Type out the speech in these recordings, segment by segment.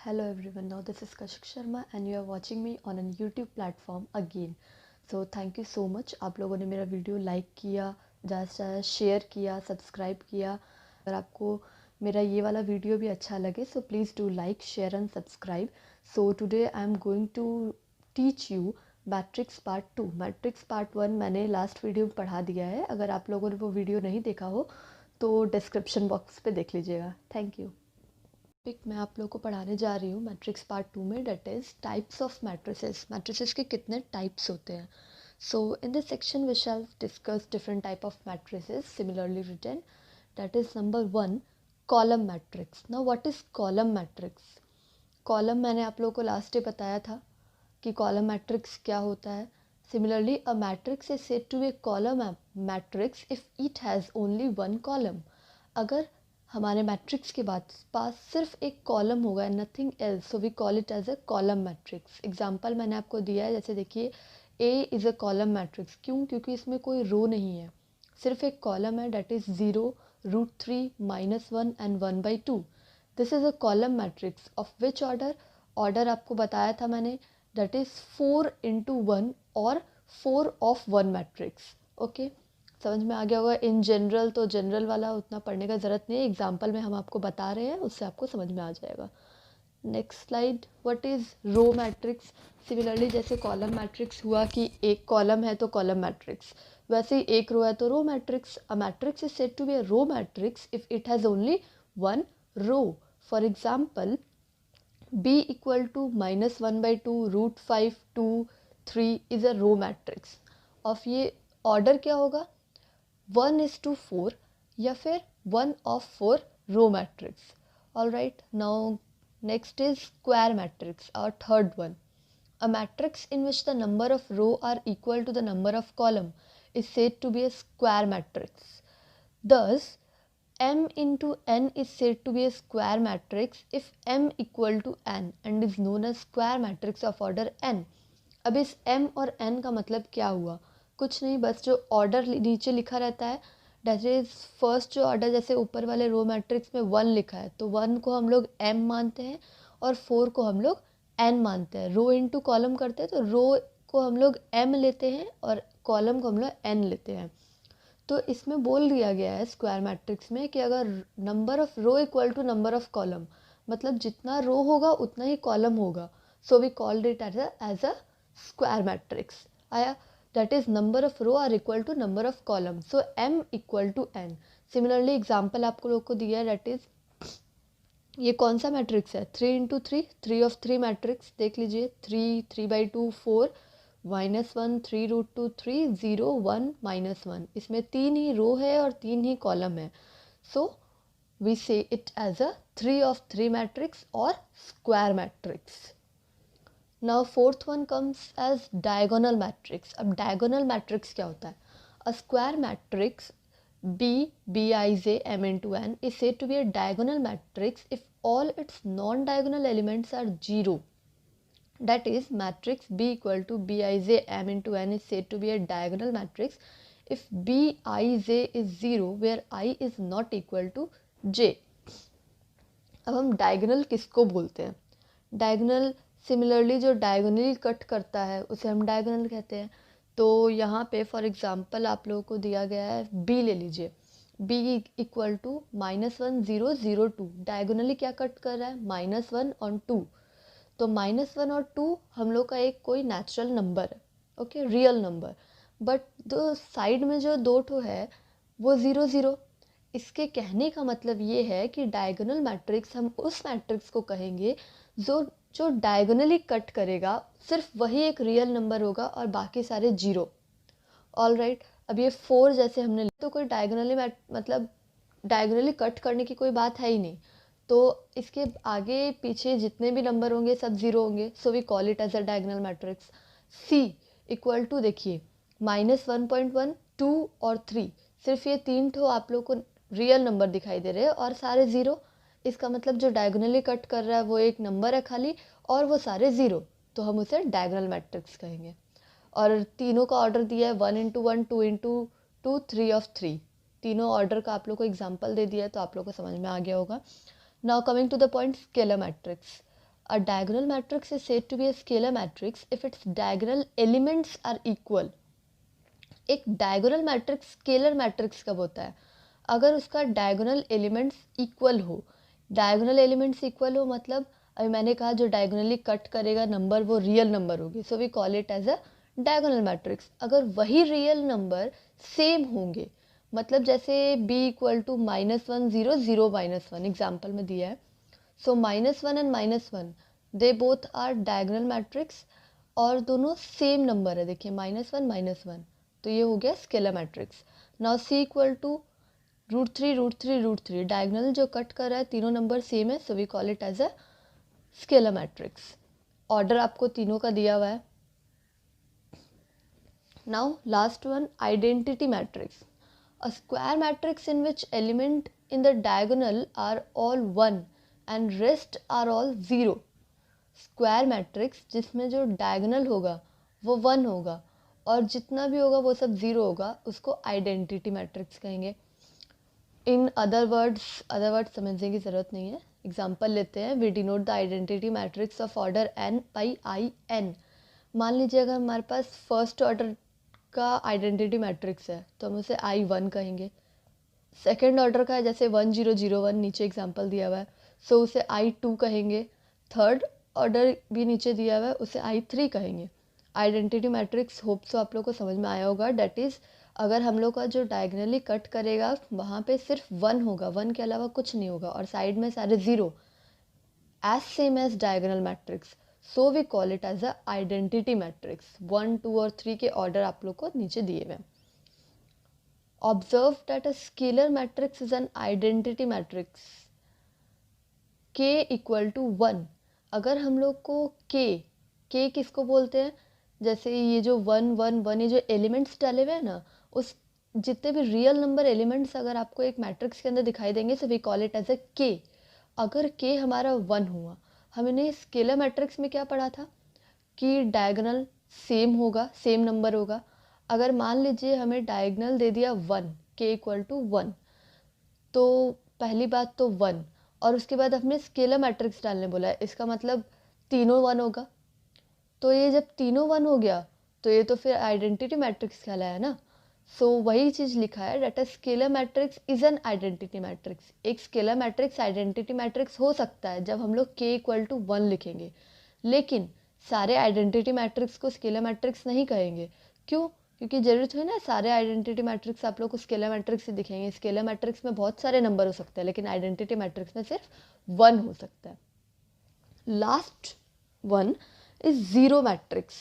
Hello everyone, now this is Kashik Sharma and you are watching me on a YouTube platform again. So thank you so much. आप लोगों ने मेरा video like किया, ज़्यादा से ज़्यादा शेयर किया, सब्सक्राइब किया। अगर आपको मेरा ये वाला वीडियो भी अच्छा लगे so please do like, share and subscribe. So today I am going to teach you matrix part 2. Matrix part 1 मैंने लास्ट वीडियो में पढ़ा दिया है. अगर आप लोगों ने वो वीडियो नहीं देखा हो तो डिस्क्रिप्शन बॉक्स पे देख लीजिएगा. Thank you. टॉपिक मैं आप लोगों को पढ़ाने जा रही हूँ मैट्रिक्स पार्ट 2 में, that is types of matrices. Matrices के कितने टाइप्स होते हैं. So in this section we shall discuss different type of matrices similarly written. That is number 1 column matrix. Now what is column matrix. Column मैंने आप लोगों को last day बताया था कि कॉलम मैट्रिक्स क्या होता है. Similarly a matrix is said to be a column matrix if it has only one column. अगर हमारे मैट्रिक्स के बाद पास सिर्फ एक कॉलम होगा and nothing else, so we call it as a column matrix. Example मैंने आपको दिया है, जैसे देखिए A is a column matrix. क्यों? क्योंकि इसमें कोई रो नहीं है, सिर्फ एक कॉलम है, that is 0, √3, -1 and 1/2. This is a column matrix of which order. Order आपको बताया था मैंने, डेट इज़ 4 into 1 और 4 of 1 मैट्रिक्स. ओके, समझ में आ गया होगा. इन जनरल तो जनरल वाला उतना पढ़ने का ज़रूरत नहीं है, एग्जाम्पल में हम आपको बता रहे हैं, उससे आपको समझ में आ जाएगा. Next slide. What is row matrix. Similarly जैसे कॉलम मैट्रिक्स हुआ कि एक कॉलम है तो कॉलम मैट्रिक्स, वैसे ही एक रो है तो row matrix. A matrix is said to be a row matrix if it has only one row. For example b equal to -1/2, √5, 2, 3 is a row matrix. Of ये order क्या होगा, 1:4 या फिर 1/4 row matrix. All right, now next is square matrix, our third one. A matrix in which the number of row are equal to the number of column is said to be a square matrix. Thus, m into n is said to be a square matrix if m equal to n and is known as square matrix of order n. अब इस m और n का मतलब क्या हुआ, कुछ नहीं, बस जो ऑर्डर नीचे लिखा रहता है, डेट इज फर्स्ट जो ऑर्डर, जैसे ऊपर वाले रो मैट्रिक्स में 1 लिखा है तो 1 को हम लोग m मानते हैं और 4 को हम लोग n मानते हैं. रो इनटू कॉलम करते हैं तो रो को हम लोग m लेते हैं और कॉलम को हम लोग n लेते हैं. तो इसमें बोल दिया गया है स्क्वायर मैट्रिक्स में कि अगर number of row equal to number of column, मतलब जितना रो होगा उतना ही कॉलम होगा, so we called it as a square matrix. आया, that is number of row are equal to number of कॉलम, so m equal to n. Similarly example आपको लोग को दिया है, दैट इज ये कौन सा मैट्रिक्स है, 3 into 3, 3 of 3 मैट्रिक्स. देख लीजिए, 3, 3/2, 4, -1, 3√2, 3, 0, 1, -1. इसमें 3 ही रो है और 3 ही कॉलम है, so we say it as a 3 of 3 matrix और square matrix. Now fourth one comes as diagonal matrix. अब डायगोनल मैट्रिक्स क्या होता है. A square matrix Bij m into n is said to be a diagonal matrix if all its non-diagonal elements are 0. That is, matrix B equal to Bij m into n is said to be a diagonal matrix if Bij is 0 where I is not equal to j. अब हम diagonal किसको बोलते हैं. Diagonal similarly जो diagonally cut करता है उसे हम डायगोनल कहते हैं. तो यहाँ पे फॉर एग्जांपल आप लोगों को दिया गया है b, ले लीजिए, b इक्वल टू -1, 0, 0, 2. डायगोनली क्या कट कर रहा है, -1 और 2. तो -1 और 2 हम लोग का एक कोई नेचुरल नंबर है, ओके, रियल नंबर, बट जो साइड में जो दो ठो है वो 0, 0. इसके कहने का मतलब ये है कि डायगोनल मैट्रिक्स हम उस मैट्रिक्स को कहेंगे जो जो डायगोनली कट करेगा, सिर्फ वही एक रियल नंबर होगा और बाकी सारे 0. ऑल राइट, अब ये 4 जैसे हमने तो कोई डायगोनली मतलब डायगोनली कट करने की कोई बात है ही नहीं, तो इसके आगे पीछे जितने भी नंबर होंगे सब 0 होंगे, so we call it as a diagonal matrix. C equal to, देखिए, -1.1, 2 और 3, सिर्फ ये 3 ठो आप लोग को रियल नंबर दिखाई दे रहे हैं और सारे 0. इसका मतलब जो डायगोनली कट कर रहा है वो एक नंबर है खाली और वो सारे 0, तो हम उसे डायगोनल मैट्रिक्स कहेंगे. और तीनों का ऑर्डर दिया है 1 into 1, 2 into 2, 3 of 3. तीनों ऑर्डर का आप लोग को एग्जांपल दे दिया है तो आप लोग को समझ में आ गया होगा. Now coming to the point, scalar matrix. A diagonal matrix is said to be a scalar matrix if its diagonal elements are equal. एक डायगोनल मैट्रिक्स स्केलर मैट्रिक्स कब होता है? अगर उसका डायगोनल एलिमेंट्स इक्वल हो. डायगोनल एलिमेंट्स इक्वल हो मतलब अभी मैंने कहा जो डायगोनली कट करेगा नंबर वो रियल नंबर होगी, so we call it as a diagonal matrix. अगर वही रियल नंबर सेम होंगे, मतलब जैसे b इक्वल टू -1 0 0 -1 एग्जाम्पल में दिया है, so -1 and -1 they both are diagonal matrix और दोनों सेम नंबर है. देखिए -1 -1, तो ये हो गया scalar matrix. Now c equal to √3 √3 √3, diagonal जो कट कर रहा है तीनों नंबर सेम है, so we call it as a scalar matrix. Order आपको तीनों का दिया हुआ है. Now last one, identity matrix. A square matrix in which element in the diagonal are all 1 and rest are all 0. Square matrix जिसमें जो diagonal होगा वो 1 होगा और जितना भी होगा वो सब 0 होगा, उसको आइडेंटिटी मैट्रिक्स कहेंगे. इन अदर वर्ड्स समझने की ज़रूरत नहीं है. एग्जाम्पल लेते हैं. We denote the identity matrix of order n by I N. मान लीजिए अगर हमारे पास फर्स्ट ऑर्डर का आइडेंटिटी मैट्रिक्स है तो हम उसे I1 कहेंगे. सेकेंड ऑर्डर का है जैसे 1 0 0 1, नीचे एग्जाम्पल दिया हुआ है, सो उसे I2 कहेंगे. थर्ड ऑर्डर भी नीचे दिया हुआ है, उसे I3 कहेंगे. आइडेंटिटी मैट्रिक्स होप सो आप लोग को समझ में आया होगा. डैट इज़ अगर हम लोग का जो डायगनली कट करेगा वहाँ पे सिर्फ 1 होगा, 1 के अलावा कुछ नहीं होगा और साइड में सारे 0, as same as diagonal matrix, so we call it as a identity matrix. 1 2 और 3 के ऑर्डर आप लोग को नीचे दिए हुए. Observe that a scalar matrix is an identity matrix. k equal to 1. अगर हम लोग को k किसको बोलते हैं? जैसे ये जो 1 1 1 ये जो एलिमेंट्स डाले हुए हैं ना, उस जितने भी रियल नंबर एलिमेंट्स अगर आपको एक मैट्रिक्स के अंदर दिखाई देंगे, so we call it as a k. अगर k हमारा 1 हुआ, हमने स्केलर मैट्रिक्स में क्या पढ़ा था कि डायगोनल सेम होगा, सेम नंबर होगा. अगर मान लीजिए हमें डायगोनल दे दिया 1, k इक्वल टू 1, तो पहली बात तो 1 और उसके बाद हमने स्केलर मैट्रिक्स डालने बोला है, इसका मतलब तीनों 1 होगा. तो ये जब तीनों 1 हो गया तो ये तो फिर आइडेंटिटी मैट्रिक्स कहलाया ना. सो वही चीज़ लिखा है, that a scalar matrix is an identity matrix. एक स्केलर मैट्रिक्स आइडेंटिटी मैट्रिक्स हो सकता है जब हम लोग k इक्वल टू 1 लिखेंगे, लेकिन सारे आइडेंटिटी मैट्रिक्स को स्केलर मैट्रिक्स नहीं कहेंगे. क्यों? क्योंकि ज़रूरत है ना सारे आइडेंटिटी मैट्रिक्स आप लोग को स्केलर मैट्रिक्स से दिखेंगे. स्केलर मैट्रिक्स में बहुत सारे नंबर हो सकते हैं लेकिन आइडेंटिटी मैट्रिक्स में सिर्फ 1 हो सकता है. Last one is zero matrix.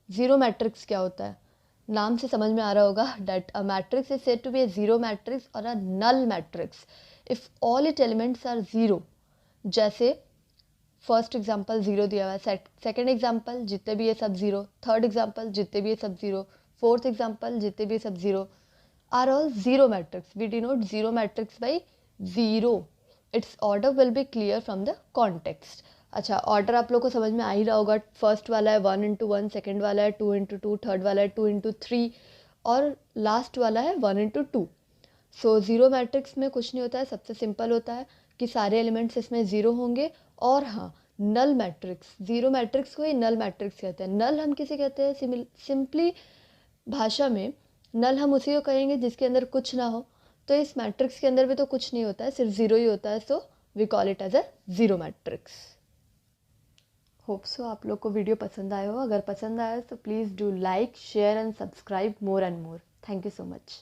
Zero matrix क्या होता है? नाम से समझ में आ रहा होगा that a matrix is said to be a zero matrix or a null matrix if all its elements are zero. जैसे फर्स्ट एग्जांपल जीरो दिया हुआ है, सेकंड एग्जांपल जितने भी ये सब जीरो, थर्ड एग्जांपल जितने भी ये सब जीरो, फोर्थ एग्जांपल जितने भी ये सब zero, are all zero matrix. We denote zero matrix by zero. Its order will be clear from the context. अच्छा, ऑर्डर आप लोग को समझ में आ ही रहा होगा. फर्स्ट वाला है 1 इंटू 1, सेकेंड वाला है 2 इंटू 2, थर्ड वाला है 2 इंटू 3 और लास्ट वाला है 1 इंटू 2. सो ज़ीरो मैट्रिक्स में कुछ नहीं होता है, सबसे सिंपल होता है कि सारे एलिमेंट्स इसमें ज़ीरो होंगे. और हाँ, नल मैट्रिक्स, ज़ीरो मैट्रिक्स को ही नल मैट्रिक्स कहते हैं. नल हम किसे कहते हैं? सिंपली भाषा में नल हम उसी को कहेंगे जिसके अंदर कुछ ना हो. तो इस मैट्रिक्स के अंदर भी तो कुछ नहीं होता है, सिर्फ ज़ीरो ही होता है. So we call it as a zero matrix. Hope so आप लोग को वीडियो पसंद आया हो. अगर पसंद आया तो please do like, share and subscribe more and more. Thank you so much.